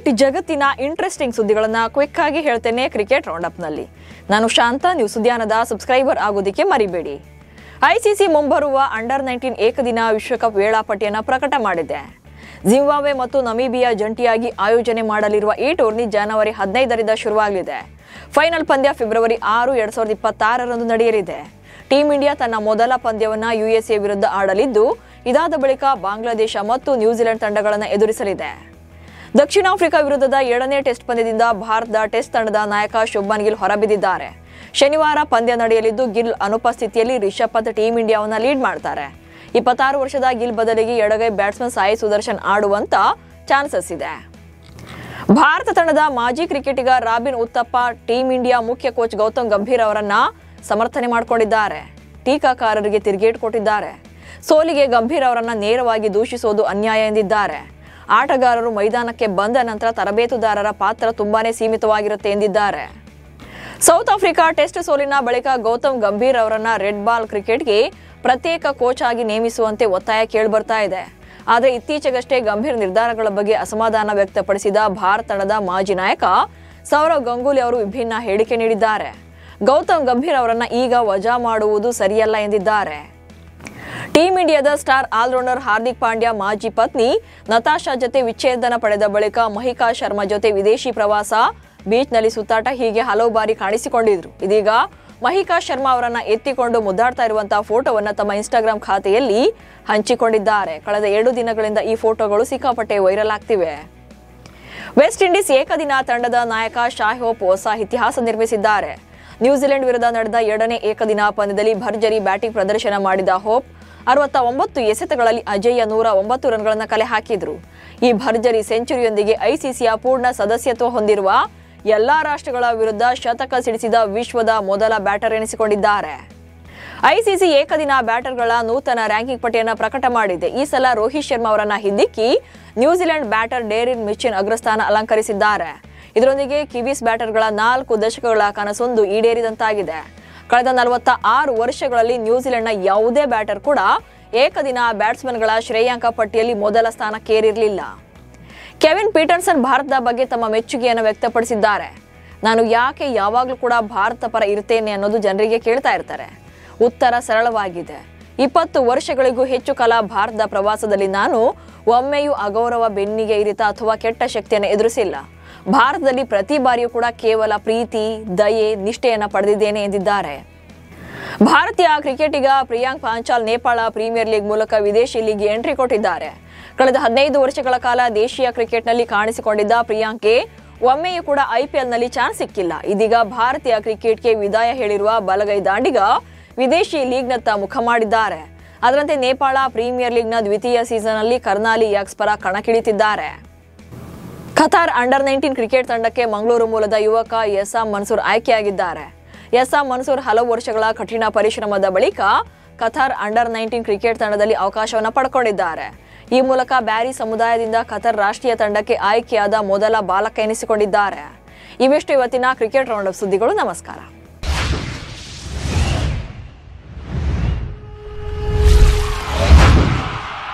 Cricket ಜಗತ್ತಿನ interesting ಸುದ್ದಿಗಳನ್ನ quick ಆಗಿ ಹೇಳ್ತೇನೆ ಕ್ರಿಕೆಟ್ ರೌಂಡ್ ಅಪ್ ನಲ್ಲಿ. ನಾನು ಶಾಂತ. ನ್ಯೂಸ್ ಉದ್ಯಾನದ ಸಬ್ಸ್ಕ್ರೈಬರ್ ಆಗೋದಕ್ಕೆ ಮರಿಬೇಡಿ. ಐಸಿಸಿ ಮುಂಬರುವ ಅಂಡರ್-19 ಏಕದಿನ ವಿಶ್ವಕಪ್ ವೇಳಾಪಟ್ಟಿಯನ್ನು ಪ್ರಕಟ ಮಾಡಿದೆ. ಜಿಂಬಾಬ್ವೆ ಮತ್ತು ನಮೀಬಿಯಾ ಜಂಟಿಯಾಗಿ ಆಯೋಜನೆ ಮಾಡಲಿರುವ ಈ ಟೂರ್ನಿ ಜನವರಿ 15ರಿಂದ ಶುರುವಾಗಲಿದೆ. ಫೈನಲ್ ಪಂದ್ಯ ಫೆಬ್ರವರಿ 6, 2026ರಂದು ನಡೆಯಲಿದೆ. ಟೀಂ ಇಂಡಿಯಾ ತನ್ನ ಮೊದಲ ಪಂದ್ಯವನ್ನು ಯುಎಸ್ಎ ವಿರುದ್ಧ ಆಡಲಿದ್ದು, ಇದಾದ ಬಳಿಕ ಬಾಂಗ್ಲಾದೇಶ ಮತ್ತು ನ್ಯೂಜಿಲೆಂಡ್ ತಂಡಗಳನ್ನು ಎದುರಿಸಲಿದೆ. ದಕ್ಷಿಣ ಆಫ್ರಿಕಾ ವಿರುದ್ಧದ 7ನೇ ಟೆಸ್ಟ್ ಪಂದ್ಯದಿಂದ ಭಾರತದ ಟೆಸ್ಟ್ ತಂಡದ ನಾಯಕ ಶುಭ್ಮನ್ ಗಿಲ್ ಹೊರಬಿದ್ದಿದ್ದಾರೆ. ಶನಿವಾರ ಪಂದ್ಯ ನಡೆಯಲಿದ್ದು, ಗಿಲ್ ಅನುಪಸ್ಥಿತಿಯಲ್ಲಿ ರಿಷಬ್ ಪಂತ್ ಟೀಂ ಇಂಡಿಯಾವನ್ನು ಲೀಡ್ ಮಾಡ್ತಾರೆ. 26 ವರ್ಷದ ಗಿಲ್ ಬದಲಿಗೆ ಎಡಗೈ ಬ್ಯಾಟ್ಸ್ಮನ್ ಸಾಯಿ ಸುದರ್ಶನ್ ಆಡುವಂತ ಚಾನ್ಸಸ್ ಇದೆ. ಭಾರತ ತಂಡದ ಮಾಜಿ ಕ್ರಿಕೆಟಿಗ ರಾಬಿನ್ ಉತ್ತಪ್ಪ ಟೀಂ ಇಂಡಿಯಾ ಮುಖ್ಯ ಕೋಚ್ ಗೌತಮ್ ಗಂಭೀರ್ ಅವರನ್ನ ಸಮರ್ಥನೆ ಮಾಡಿಕೊಂಡಿದ್ದಾರೆ. ಟೀಕಾಕಾರರಿಗೆ ತಿರುಗೇಟು ಕೊಟ್ಟಿದ್ದಾರೆ. ಸೋಲಿಗೆ ಗಂಭೀರ್ ಅವರನ್ನ ನೇರವಾಗಿ ದೂಷಿಸೋದು ಅನ್ಯಾಯ ಎಂದಿದ್ದಾರೆ. ಆಟಗಾರರು ಮೈದಾನಕ್ಕೆ ಬಂದ ನಂತರ ತರಬೇತುದಾರರ ಪಾತ್ರ ತುಂಬಾನೇ ಸೀಮಿತವಾಗಿರುತ್ತೆ ಎಂದಿದ್ದಾರೆ. ಸೌತ್ ಆಫ್ರಿಕಾ ಟೆಸ್ಟ್ ಸೋಲಿನ ಬಳಿಕ ಗೌತಮ್ ಗಂಭೀರ್ ಅವರನ್ನ ರೆಡ್ ಬಾಲ್ ಕ್ರಿಕೆಟ್ಗೆ ಪ್ರತ್ಯೇಕ ಕೋಚ್ ಆಗಿ ನೇಮಿಸುವಂತೆ ಒತ್ತಾಯ ಕೇಳಿಬರ್ತಾ ಇದೆ. ಆದರೆ ಇತ್ತೀಚೆಗಷ್ಟೇ ಗಂಭೀರ್ ನಿರ್ಧಾರಗಳ ಬಗ್ಗೆ ಅಸಮಾಧಾನ ವ್ಯಕ್ತಪಡಿಸಿದ ಭಾರತ ತಂಡದ ಮಾಜಿ ನಾಯಕ ಸೌರವ್ ಗಂಗೂಲಿ ಅವರು ವಿಭಿನ್ನ ಹೇಳಿಕೆ ನೀಡಿದ್ದಾರೆ. ಗೌತಮ್ ಗಂಭೀರ್ ಅವರನ್ನ ಈಗ ವಜಾ ಮಾಡುವುದು ಸರಿಯಲ್ಲ ಎಂದಿದ್ದಾರೆ. ಟೀಂ ಇಂಡಿಯಾದ ಸ್ಟಾರ್ ಆಲ್ರೌಂಡರ್ ಹಾರ್ದಿಕ್ ಪಾಂಡ್ಯ ಮಾಜಿ ಪತ್ನಿ ನತಾಶಾ ಜೊತೆ ವಿಚ್ಛೇದನ ಪಡೆದ ಬಳಿಕ ಮಹಿಕಾ ಶರ್ಮಾ ಜೊತೆ ವಿದೇಶಿ ಪ್ರವಾಸ, ಬೀಚ್ನಲ್ಲಿ ಸುತ್ತಾಟ ಹೀಗೆ ಹಲವು ಬಾರಿ ಕಾಣಿಸಿಕೊಂಡಿದ್ರು. ಇದೀಗ ಮಹಿಕಾ ಶರ್ಮಾ ಅವರನ್ನ ಎತ್ತಿಕೊಂಡು ಮುದ್ದಾಡ್ತಾ ಇರುವಂತಹ ಫೋಟೋವನ್ನು ತಮ್ಮ ಇನ್ಸ್ಟಾಗ್ರಾಮ್ ಖಾತೆಯಲ್ಲಿ ಹಂಚಿಕೊಂಡಿದ್ದಾರೆ. ಕಳೆದ 2 ದಿನಗಳಿಂದ ಈ ಫೋಟೋಗಳು ಸಿಕ್ಕಾಪಟ್ಟೆ ವೈರಲ್ ಆಗ್ತಿವೆ. ವೆಸ್ಟ್ ಇಂಡೀಸ್ ಏಕದಿನ ತಂಡದ ನಾಯಕ ಶಾಯ್ ಹೋಪ್ ಹೊಸ ಇತಿಹಾಸ ನಿರ್ಮಿಸಿದ್ದಾರೆ. ನ್ಯೂಜಿಲೆಂಡ್ ವಿರುದ್ಧ ನಡೆದ 2ನೇ ಏಕದಿನ ಪಂದ್ಯದಲ್ಲಿ ಭರ್ಜರಿ ಬ್ಯಾಟಿಂಗ್ ಪ್ರದರ್ಶನ ಮಾಡಿದ ಹೋಪ್ 69 ಎಸೆತಗಳಲ್ಲಿ ಅಜೇಯ 109 ರನ್ಗಳನ್ನು ಕಲೆ ಹಾಕಿದ್ರು. ಈ ಭರ್ಜರಿ ಸೆಂಚುರಿಯೊಂದಿಗೆ ಐಸಿಸಿಯ ಪೂರ್ಣ ಸದಸ್ಯತ್ವ ಹೊಂದಿರುವ ಎಲ್ಲಾ ರಾಷ್ಟ್ರಗಳ ವಿರುದ್ಧ ಶತಕ ಸಿಡಿಸಿದ ವಿಶ್ವದ ಮೊದಲ ಬ್ಯಾಟರ್ ಎನಿಸಿಕೊಂಡಿದ್ದಾರೆ. ಐಸಿಸಿ ಏಕದಿನ ಬ್ಯಾಟರ್ಗಳ ನೂತನ ರ್ಯಾಂಕಿಂಗ್ ಪಟ್ಟಿಯನ್ನು ಪ್ರಕಟ ಮಾಡಿದೆ. ಈ ಸಲ ರೋಹಿತ್ ಶರ್ಮಾ ಅವರನ್ನ ಹಿಂದಿಕ್ಕಿ ನ್ಯೂಜಿಲೆಂಡ್ ಬ್ಯಾಟರ್ ಡೇರಿನ್ ಮಿಚೆಲ್ ಅಗ್ರಸ್ಥಾನ ಅಲಂಕರಿಸಿದ್ದಾರೆ. ಇದರೊಂದಿಗೆ ಕಿವೀಸ್ ಬ್ಯಾಟರ್ಗಳ 4 ದಶಕಗಳ ಕನಸೊಂದು ಈಡೇರಿದಂತಾಗಿದೆ. ಕಳೆದ 46 ವರ್ಷಗಳಲ್ಲಿ ನ್ಯೂಜಿಲೆಂಡ್ನ ಯಾವುದೇ ಬ್ಯಾಟರ್ ಕೂಡ ಏಕದಿನ ಬ್ಯಾಟ್ಸ್ಮನ್ಗಳ ಶ್ರೇಯಾಂಕ ಪಟ್ಟಿಯಲ್ಲಿ ಮೊದಲ ಸ್ಥಾನಕ್ಕೇರಿರಲಿಲ್ಲ. ಕೆವಿನ್ ಪೀಟರ್ಸನ್ ಭಾರತದ ಬಗ್ಗೆ ತಮ್ಮ ಮೆಚ್ಚುಗೆಯನ್ನು ವ್ಯಕ್ತಪಡಿಸಿದ್ದಾರೆ. ನಾನು ಯಾಕೆ ಯಾವಾಗಲೂ ಕೂಡ ಭಾರತ ಪರ ಇರ್ತೇನೆ ಅನ್ನೋದು ಜನರಿಗೆ ಕೇಳ್ತಾ ಇರ್ತಾರೆ. ಉತ್ತರ ಸರಳವಾಗಿದೆ. 20 ವರ್ಷಗಳಿಗೂ ಹೆಚ್ಚು ಕಾಲ ಭಾರತದ ಪ್ರವಾಸದಲ್ಲಿ ನಾನು ಒಮ್ಮೆಯೂ ಅಗೌರವ, ಬೆನ್ನಿಗೆ ಇರಿತ ಅಥವಾ ಕೆಟ್ಟ ಶಕ್ತಿಯನ್ನು ಎದುರಿಸಿಲ್ಲ. ಭಾರತದಲ್ಲಿ ಪ್ರತಿ ಬಾರಿಯೂ ಕೂಡ ಕೇವಲ ಪ್ರೀತಿ, ದಯೆ, ನಿಷ್ಠೆಯನ್ನು ಪಡೆದಿದ್ದೇನೆ ಎಂದಿದ್ದಾರೆ. ಭಾರತೀಯ ಕ್ರಿಕೆಟಿಗ ಪ್ರಿಯಾಂಕ್ ಪಾಂಚಾಲ್ ನೇಪಾಳ ಪ್ರೀಮಿಯರ್ ಲೀಗ್ ಮೂಲಕ ವಿದೇಶಿ ಲೀಗ್ಗೆ ಎಂಟ್ರಿ ಕೊಟ್ಟಿದ್ದಾರೆ. ಕಳೆದ 15 ವರ್ಷಗಳ ಕಾಲ ದೇಶೀಯ ಕ್ರಿಕೆಟ್ನಲ್ಲಿ ಕಾಣಿಸಿಕೊಂಡಿದ್ದ ಪ್ರಿಯಾಂಕ್ಗೆ ಒಮ್ಮೆಯೂ ಕೂಡ ಐಪಿಎಲ್ನಲ್ಲಿ ಚಾನ್ಸ್ ಸಿಕ್ಕಿಲ್ಲ. ಇದೀಗ ಭಾರತೀಯ ಕ್ರಿಕೆಟ್ಗೆ ವಿದಾಯ ಹೇಳಿರುವ ಬಲಗೈ ದಾಂಡಿಗ ವಿದೇಶಿ ಲೀಗ್ನತ್ತ ಮುಖ ಮಾಡಿದ್ದಾರೆ. ಅದರಂತೆ ನೇಪಾಳ ಪ್ರೀಮಿಯರ್ ಲೀಗ್ನ ದ್ವಿತೀಯ ಸೀಸನ್ನಲ್ಲಿ ಕರ್ನಾಲಿ ಯಾಕ್ಸ್ ಪರ ಕಣಕ್ಕಿಳಿತಿದ್ದಾರೆ. ಖತಾರ್ ಅಂಡರ್-19 ಕ್ರಿಕೆಟ್ ತಂಡಕ್ಕೆ ಮಂಗಳೂರು ಮೂಲದ ಯುವಕ ಎಸ್ಸಾಂ ಮನ್ಸೂರ್ ಆಯ್ಕೆಯಾಗಿದ್ದಾರೆ. ಎಸ್ಸಾಂ ಮನ್ಸೂರ್ ಹಲವು ವರ್ಷಗಳ ಕಠಿಣ ಪರಿಶ್ರಮದ ಬಳಿಕ ಖತಾರ್ ಅಂಡರ್-19 ಕ್ರಿಕೆಟ್ ತಂಡದಲ್ಲಿ ಅವಕಾಶವನ್ನು ಪಡ್ಕೊಂಡಿದ್ದಾರೆ. ಈ ಮೂಲಕ ಬ್ಯಾರಿ ಸಮುದಾಯದಿಂದ ಖತಾರ್ ರಾಷ್ಟ್ರೀಯ ತಂಡಕ್ಕೆ ಆಯ್ಕೆಯಾದ ಮೊದಲ ಬಾಲಕ ಎನಿಸಿಕೊಂಡಿದ್ದಾರೆ. ಇವೆಷ್ಟು ಇವತ್ತಿನ ಕ್ರಿಕೆಟ್ ರೌಂಡ್ ಅಪ್ ಸುದ್ದಿಗಳು. ನಮಸ್ಕಾರ.